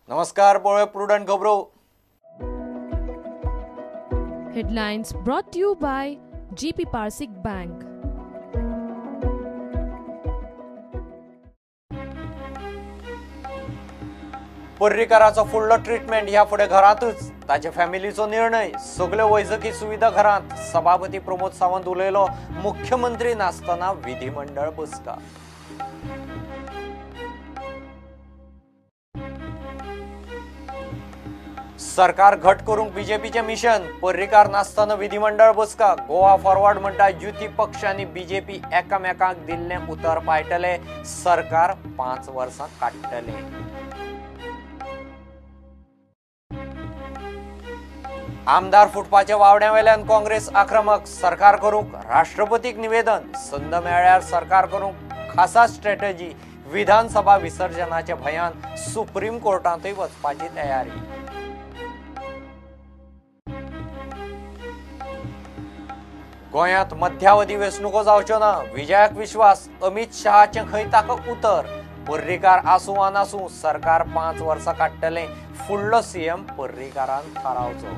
नमस्कार, पोळे प्रुडंट खबरो. Headlines brought to you by GP Parsik Bank. पर्रीकाराचो फुडलो ट्रीटमेंट ह्या फुडें घरातच. ताचे फॅमिलीचो निर्णय. सगळे वैजकी सुविधा घरात. सभापती प्रमोद सावंत उलयलो. मुख्यमंत्री नासतना विधिमंडळ बसका. सरकार घट करूंक बीजेपीचे मिशन. पर्रीकार नासतना विधिमंडळ बसका. गोवा फॉरवर्ड म्हणटा युती पक्ष आनी बीजेपी एकामेकांक दिल्ले उतर पायटले. सरकार 5 वर्सां काडटले. आमदार फुटपाचे वावड्या वेल्यान काँग्रेस आक्रमक. सरकार करूंक राष्ट्रपतीक निवेदन. संद मेळ्यार सरकार करूंक खासा स्ट्रॅटेजी. विधानसभा विसर्जनाचे भयान सुप्रीम कोर्टांतय वचपाची तयारी. गोंयांत मध्यावधी वेंचणुको जावच्यो ना. विजयाक विश्वास. अमित शहाचे खंय ताका उतर. पर्रीकार आसूं वा नासूं सरकार 5 वर्सां काडटले. फुडलो सीएम पर्रीकारान थारावचो.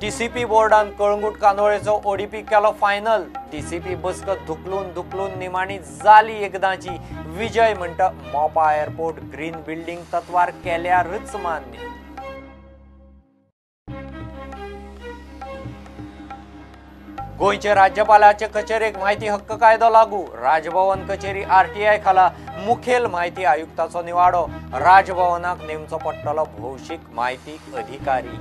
टीसीपी बोर्डान कळंगूट कांदोळेचो ओडीपी केलो फायनल. टीसीपी बसकत धुकलून निमाणी जाली एकदांची. विजय म्हणटा मोपा एअरपोर्ट ग्रीन बिल्डिंग तत्वार केल्यारच मान्य. गोंयचे राज्यपालाचे कचेरेक म्हायती हक्क कायदो लागू. राजभवन कचेरी आरटीआय खाला. मुखेल म्हायती आयुक्ताचो निवाडो. राजभवनाक नेमचो पडटलो भौशीक म्हायती अधिकारी.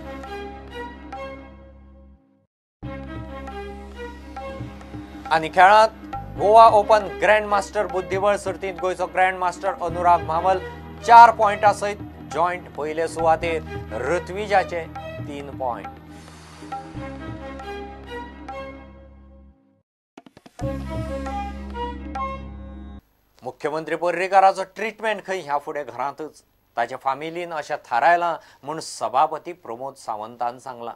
आनी खेळांत गोवा ओपन ग्रँड मास्टर बुद्धीबळ सर्तींत गोंयचो ग्रँड मास्टर अनुराग मामल 4 पॉयंटां सयत जॉयंट पयले सुवातेर. ऋत्विजाचे 3 पॉयंट. मुख्यमंत्री पर्रीकाराचो ट्रीटमेंट खंय ह्या फुडें घरांतच. ताच्या फामिलीन अशें थारायलां म्हूण सभापती प्रमोद सावंतान सांगलां.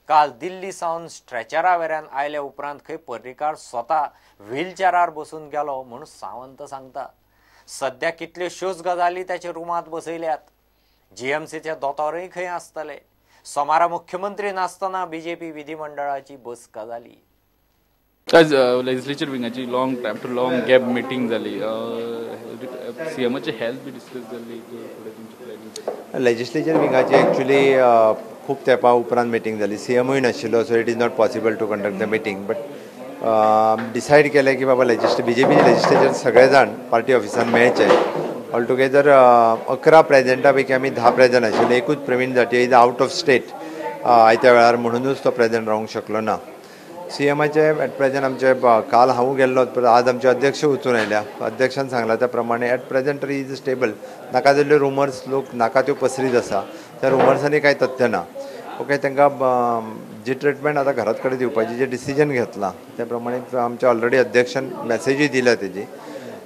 काल दिल्ली सावन स्ट्रेचरा वेऱ्यान आयल्या उपरांत खंय पर्रीकार स्वता व्हीलचॅरार बसून गेलो म्हूण सावंत सांगता. सध्या कितल्योश्योच गजाली त्याचे रुमांत बसयल्यात. जीएमसीचे दोतोरय खंय आसतले. सोमारा मुख्यमंत्री नासतना बीजेपी विधिमंडळाची बसका जाली. आज लेजिस्लेचर विंगाची लॉंग गॅप मिटींग जाली. सीएमाची हेल्थ बी डिस्कस जाली. लेजिस्लेचर विंगाची एक्चुअली खूब तेंपा उपरांत मिटींग जाली. सीएमूय नाशिल्लो, so it is not possible to conduct the meeting. But decided केलें की बाबा बीजेपीचे लेजिस्लेचर सगळे जाण पार्टी ऑफिसान मेळचे. ऑल टुगेदर 11 प्रेजिडेंटा पैकी आमी 10 प्रेजिडेंट आशिल्ले. एकूच प्रवीण जाटी इज आउट ऑफ स्टेट आयत्या वेळार, म्हणूनच तो प्रेजिडेंट रावंक शकलो ना. सीएमाचे एट प्रेजेंट आमचे काल हांव गेल्लो, आज आमचे अध्यक्ष वचून आयल्या. अध्यक्षान सांगला त्या प्रमाणे एट प्रेजेंट तरी इज स्टेबल. नाका जाल्ल्यो रुमर्स लोक नाका त्यो पसरीत आसा. त्या रुमर्सांनी कांय तथ्य ना. ओके, तांकां जी ट्रिटमेंट आतां घरात कडेन दिवपाची जे डिसिजन घेतलां त्या प्रमाणे आमच्या ऑलरेडी अध्यक्षान मॅसेजूय दिल्या तेजी.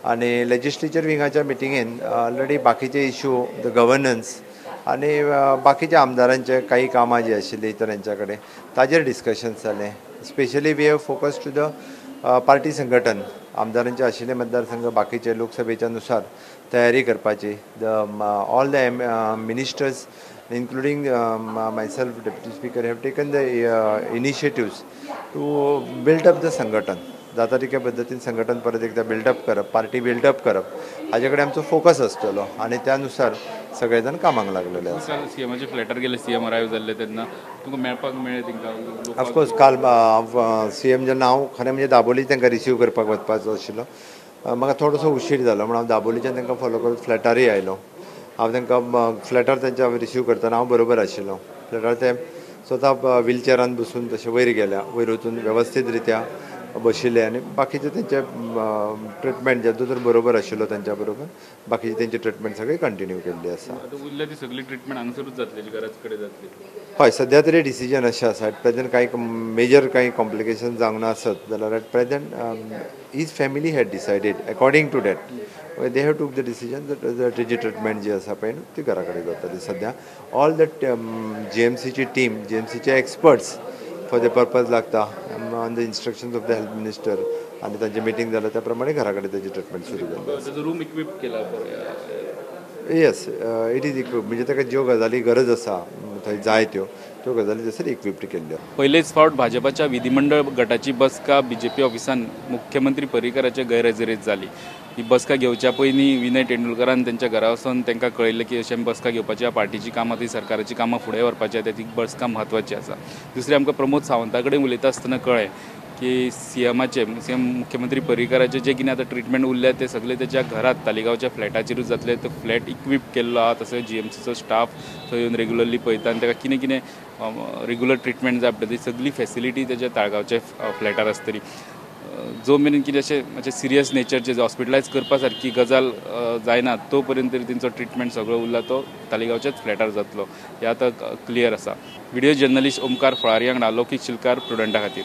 आनी लेजिस्लेचर विंगाच्या मिटिंगेन ऑलरेडी बाकीचे इश्यू द गव्हर्नन्स आनी बाकीच्या आमदारांचे काही कामां जी आशिल्ली इतरांच्या कडेन ताजेर डिस्कशन्स जाले. Specially we have focus to the party संघटन. आमदारांचे आशिल्ले मतदारसंघ बाकीचे लोकसभेच्या नुसार तयारी करपाची. All the ministers including myself, Deputy Speaker, have taken the initiatives to build up the संघटन. जाता तितके पद्दतीन संघटन परत एकदा बिल्डअप करप, पार्टी बिल्डअप करप हाजे कडेन आमचो फोकस आसतलो आनी त्यानुसार सगळे जाण कामाक लागलेले आसा. सीएमाचे फ्लॅटर गेले, सीएम अरायव जाल्ले तेन्ना तुमकां मेळपाक मेळ्ळें तांकां? ऑफकोर्स काल सीएम जेन्ना हांव खरें म्हणजे दाबोली तांकां रिसीव करपाक वचपाचो आशिल्लो. म्हाका थोडोसो उशीर जालो म्हणून हांव दाबोलीच्यान तांकां फॉलो करत फ्लॅटारय आयलो. हांव तांकां फ्लॅटार तेंच्या रिसीव करतना हांव बरोबर आशिल्लो. फ्लॅटार ते स्वता व्हीलचॅरान बसून तशे वयर गेल्या. वयर वचून वेवस्थीत रित्या बशिल्ले आनी बाकीचे तेंचे ट्रिटमेंट जेजो तर बरोबर आशिल्लो तेंच्या बरोबर बाकीची तेंची ट्रिटमेंट सगळी कंटिन्यू केल्ली आसा. उरल्या ती सगळी ट्रिटमेंट हांगासरूच जातली, घराच कडेन जातली? हय, सद्या तरी डिसिजन अशें आसा. एट प्रेजेंट कांय मेजर कांय कॉम्प्लिकेशन जावंक ना आसत जाल्यार at present his family had decided according to that they have took the decision that तेजी ट्रिटमेंट जी आसा पळय ती घरा कडेन जातली. सद्या ऑल द जीएमसीची टीम, जीएमसीचे एक्सपर्ट्स फॉर द पर्पज लागता on the instructions of the health minister आनी तांचे मिटींग जालें त्या प्रमाणे घरा कडेन ताची ट्रिटमेंट सुरू जाली. रूम इक्विप केला येस इट इज इक्विप म्हणजे ताका ज्यो गजाली गरज आसा थंय जाय त्यो गजाली जसर इक्विप्ड केल्ल्यो. पहिलेच फावट भाजपाच्या विधिमंडळ गटाची बसका बीजेपी ऑफिसान मुख्यमंत्री पर्रीकराचे गैरहजेरीत जाली. ही बसका घेवच्या पयलीं विनय तेंडुलकरान तांच्या घरा वचून तांकां कळयल्लें की अशें बसका घेवपाची पार्टीची कामां ती सरकाराची कामां फुडें व्हरपाची ती बसका म्हत्वाची आसा. दुसरी आमकां प्रमोद सावंता कडेन उलयता आसतना कळ्ळें की सीएम मुख्यमंत्री पर्रीकराचे जे कितें आतां ट्रिटमेंट उरले ते सगळे त्याच्या घरात तालिगांवच्या फ्लॅटाचेरूच जातले. तो फ्लॅट इक्विप केल्लो आहा तसोच जीएमसीचो स्टाफ थंय येवन रेग्युलरली पळयता आनी ताका कितें कितें रेग्युलर ट्रिटमेंट जाय पडटा ती सगळी फॅसिलिटी त्याच्या ताळगांवच्या फ्लॅटार आसतली. जो मेरेन कितें अशें मातशें सिरियस नेचरचे हॉस्पिटलायज करपा सारकी गजाल जायना तो पर्यंत तरी तेंचो ट्रिटमेंट सगळो उरला तो तालिगांवच्याच फ्लॅटार जातलो हें आतां क्लियर आसा. व्हिडिओ जर्नलिस्ट ओमकार फळारी वांगडा लौकीक शिलकार प्रुडंटा खातीर.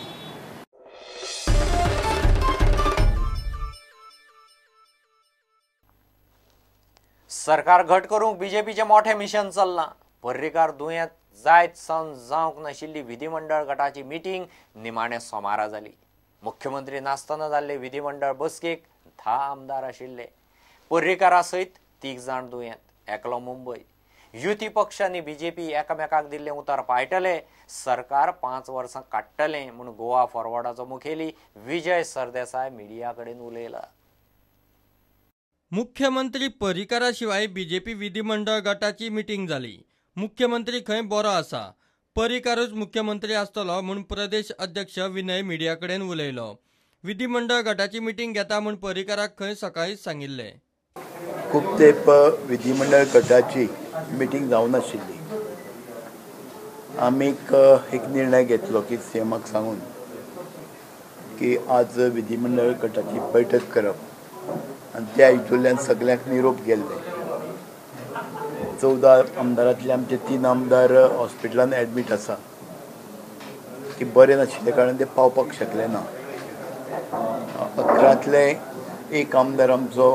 सरकार घट करूंक बीजेपीचे मोठे मिशन चल्लां. पर्रीकार दुयेंत जायत सावन जावंक नाशिल्ली विधिमंडळ गटाची मिटींग निमाणे सोमारा जाली. मुख्यमंत्री नासतना जाल्ले विधिमंडळ बसकेक 10 आमदार आशिल्ले. पर्रीकारा सयत 3 जाण दुयेंत, एकलो मुंबय. युती पक्ष आनी बीजेपी एकामेकाक दिल्लें उतर पायटले. सरकार 5 वर्सां काडटलें म्हूण गोवा फॉरवर्डाचो मुखेली विजय सरदेसाय मिडिया कडेन उलयला. मुख्यमंत्री पर्रीकारा शिवाय बीजेपी विधिमंडळ गटाची मिटींग जाली. मुख्यमंत्री खंय बरो आसा, पर्रीकारूच मुख्यमंत्री आसतलो म्हूण प्रदेश अध्यक्ष विनय मिडिया कडेन उलयलो. विधिमंडळ गटाची मिटींग घेता म्हूण पर्रीकाराक खंय सकाळीच सांगिल्लें. खूब तेंप विधिमंडळ गटाची मिटींग जावं नाशिल्ली. आमी एक निर्णय घेतलो की सीएमाक सांगून की आज विधिमंडळ गटाची बैठक करप आनी त्या हितूंतल्यान सगळ्यांक निरोप गेल्ले. 14 आमदारांतले आमचे 3 आमदार हॉस्पिटलान एडमीट आसा की बरे नाशिल्ले कारण ते पावपाक शकले ना. 11तले एक आमदार आमचो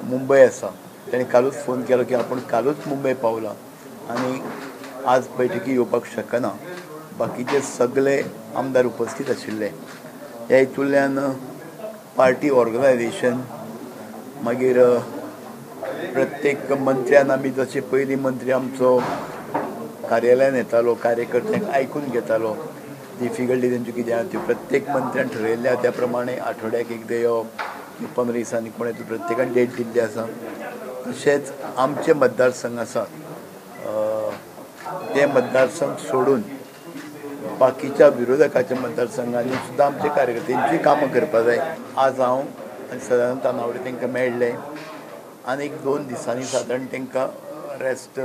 मुंबय आसा, ताणें कालूच फोन केलो की आपूण कालूच मुंबय पावला आनी आज बैठकी येवपाक शकना. बाकीचे सगळे आमदार उपस्थित आशिल्ले. ह्या हितूंतल्यान पार्टी ऑर्गनायझेशन मागीर प्रत्येक मंत्र्यान आमी जशे पयलीं मंत्री आमचो कार्यालयान येतालो, कार्यकर्त्यांक आयकून घेतालो, डिफिकल्टी तेंच्यो कितें आहा त्यो प्रत्येक मंत्र्यान ठरयल्या त्या प्रमाणे आठवड्याक एकदां येवप, 15 दिसांनी कोणें प्रत्येकान डेट दिल्ली आसा. तशेंच आमचे मतदारसंघ आसात ते मतदारसंघ सोडून बाकीच्या विरोधकाच्या मतदारसंघांनी सुद्दां आमचे कार्यकर्त्यांची कामां करपा जाय. आज हांव आनी सदानंद तानावडे तांकां मेळ्ळें आनी 1-2 दिसांनी सादारण तांकां रेस्ट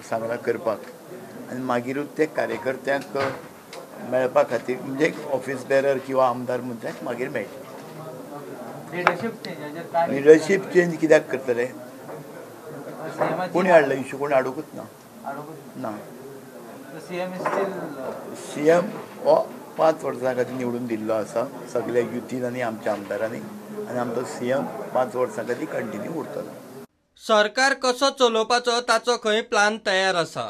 सांगला करपाक आनी मागीरूच ते कार्यकर्त्यांक मेळपा खातीर म्हणजे ऑफिस बेरर किंवा आमदार मंत्र्यांक मागीर मेळटले. लिडरशीप चेंज कित्याक करतले? कोणी हाडलो इश्यू? कोणी हाडूंकूच ना. सीएम हो 5 वर्सां खातीर निवडून दिल्लो आसा सगळ्या युतीन आनी आमच्या आमदारांनी आनी आमचो सीएम 5 वर्सां खातीर कंटिन्यू उरतलो. सरकार कसो चलोवपाचो ताचो खंय प्लान तयार आसा.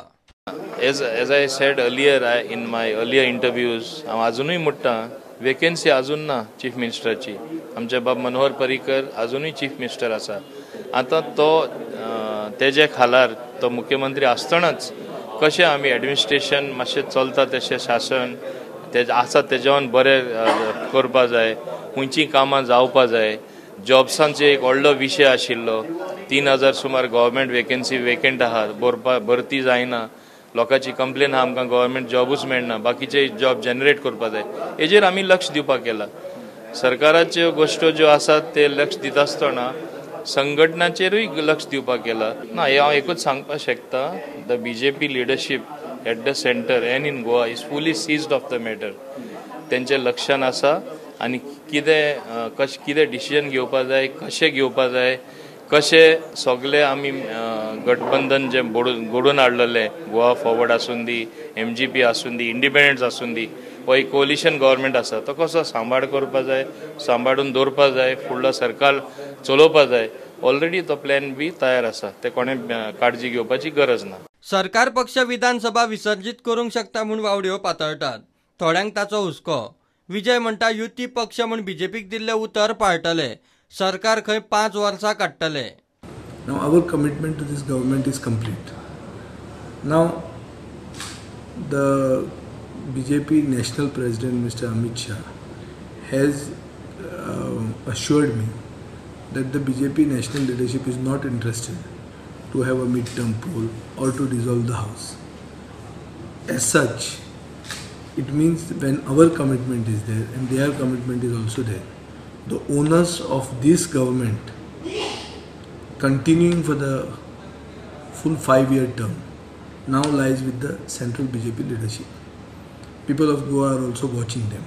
As I said earlier in my earlier interviews, हांव अजूनय म्हणटा वेकन्सी अजून ना चीफ मिनिस्टराची. आमचे बाब मनोहर पर्रीकर अजूनय चीफ मिनिस्टर आसा. आतां तो तेजे खालार तो मुख्यमंत्री आसतनाच कशें आमी एडमिनिस्ट्रेशन मातशें चलता तशें शासन तेजे आसा तेजेवन बरें करपा जाय, खंयचीं कामां जावपा जाय. जॉब्सांचो एक व्हडलो विशय आशिल्लो. 3000 सुमार गव्हर्मेंट वेकन्सी वेकंट आहा, भरती जायना. लोकांची कंप्लेन आहा आमकां गव्हर्मेंट जॉबूच मेळना, बाकीचे जॉब जनरेट करपा जाय. हेजेर आमी लक्ष दिवपाक केला. सरकाराच्यो गोश्टो ज्यो आसात ते लक्ष दिता आसतना संघटनाचेरूय लक्ष दिवपाक केला. ना हांव एकूच सांगपाक शकता, the BJP leadership at the centre and in Goa is फुली सीज्ड ऑफ द मॅटर. तेंचे लक्षान आसा आनी कितें डिसिजन घेवपा जाय, कशें घेवपा जाय, कशें सगळे आमी गठबंधन जे घडोवन हाडलेले गोवा फॉरवर्ड आसून दी, MGP आसून दी, इंडिपेंडंट्स आसून दी, हो एक कोलिशन गव्हर्मेंट आसा तो कसो सांबाळ करपा जाय, सांबाळून दवरपा जाय, फुडलो सरकार चलोवपा जाय. ऑलरेडी तो प्लॅन बी तयार आसा. ते कोणें काळजी घेवपाची गरज ना. सरकार पक्ष विधानसभा विसर्जीत करूंक शकता म्हूण वावड्यो पातळटात. थोड्यांक ताचो हुस्को. विजय म्हणटा युती पक्ष म्हूण बीजेपीक दिल्ले उतर पाळटले. सरकार खंय 5 वर्सां काडटले. Now our commitment to this government is complete. Now the BJP National President Mr. Amit Shah has assured me that the BJP national leadership is not interested to have a mid-term poll or to dissolve the house. As such, it means when our commitment is there and their commitment is also there, the onus of this government continuing for the full 5-year term now lies with the central BJP leadership. People of Goa are also watching them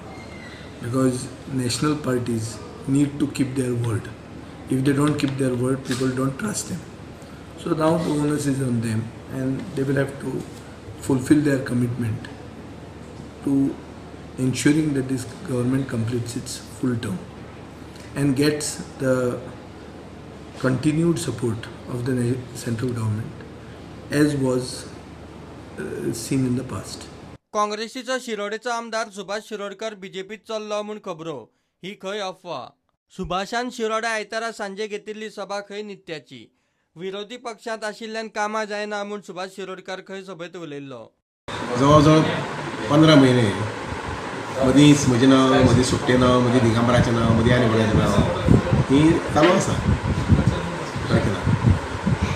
because national parties need to keep their word. If they don't keep their word, people don't trust them. So now the onus is on them and they will have to fulfill their commitment to ensuring that this government completes its full term and gets the continued support of the central government as was seen in the past. काँग्रेसीचो शिरोडेचो आमदार सुभाष शिरोडकर बीजेपीत चल्लो म्हूण खबरो. ही खंय अफवा. सुभाषान शिरोडा आयतारा सांजे घेतिल्ली सभा खंय नित्याची. विरोधी पक्षांत आशिल्ल्यान कामां जायना म्हूण सुभाष शिरोडकर खंय सभेत उलयल्लो. जवळ जवळ 15 महिने मदींच म्हजें नांव, मदीं सुट्टें नांव, मदीं दिगंबराचें नांव, मदीं आनी कोणाचें नांव ही चालू आसा.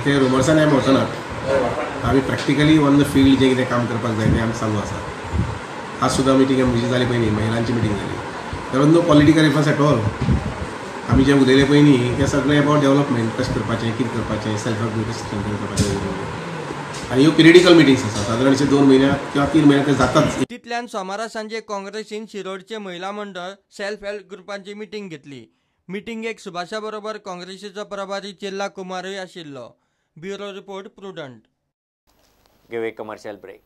ते रुमर्सान आमी वचनात. आमी प्रॅक्टिकली ऑन द फील्ड जें कितें काम करपाक जाय तें आमी चालू आसा. आज सुद्दां मिटींग आमची जाली पयलीं महिलांची मिटींग जाली. There was no political efforts at all. आमी जें उलयलें पयलीं तें सगळें अबावट डेवलपमेंट कशें करपाचें, कितें करपाचें, सेल्फ हेल्प ग्रुप कशें स्ट्रेंथन करपाचें. आनी ह्यो पिरियडिकल मिटींग्स आसा. सादारणशे 2 महिन्याक किंवा 3 महिन्याक ते जातात. तितल्यान सोमारा सांजे काँग्रेसीन शिरोडचे महिला मंडळ सेल्फ हेल्प ग्रुपांची मिटींग घेतली. मिटींगेक सुभाषा बरोबर काँग्रेसीचो प्रभारी चेल्ला कुमारूय आशिल्लो. Bureau report Prudent. Give a commercial break.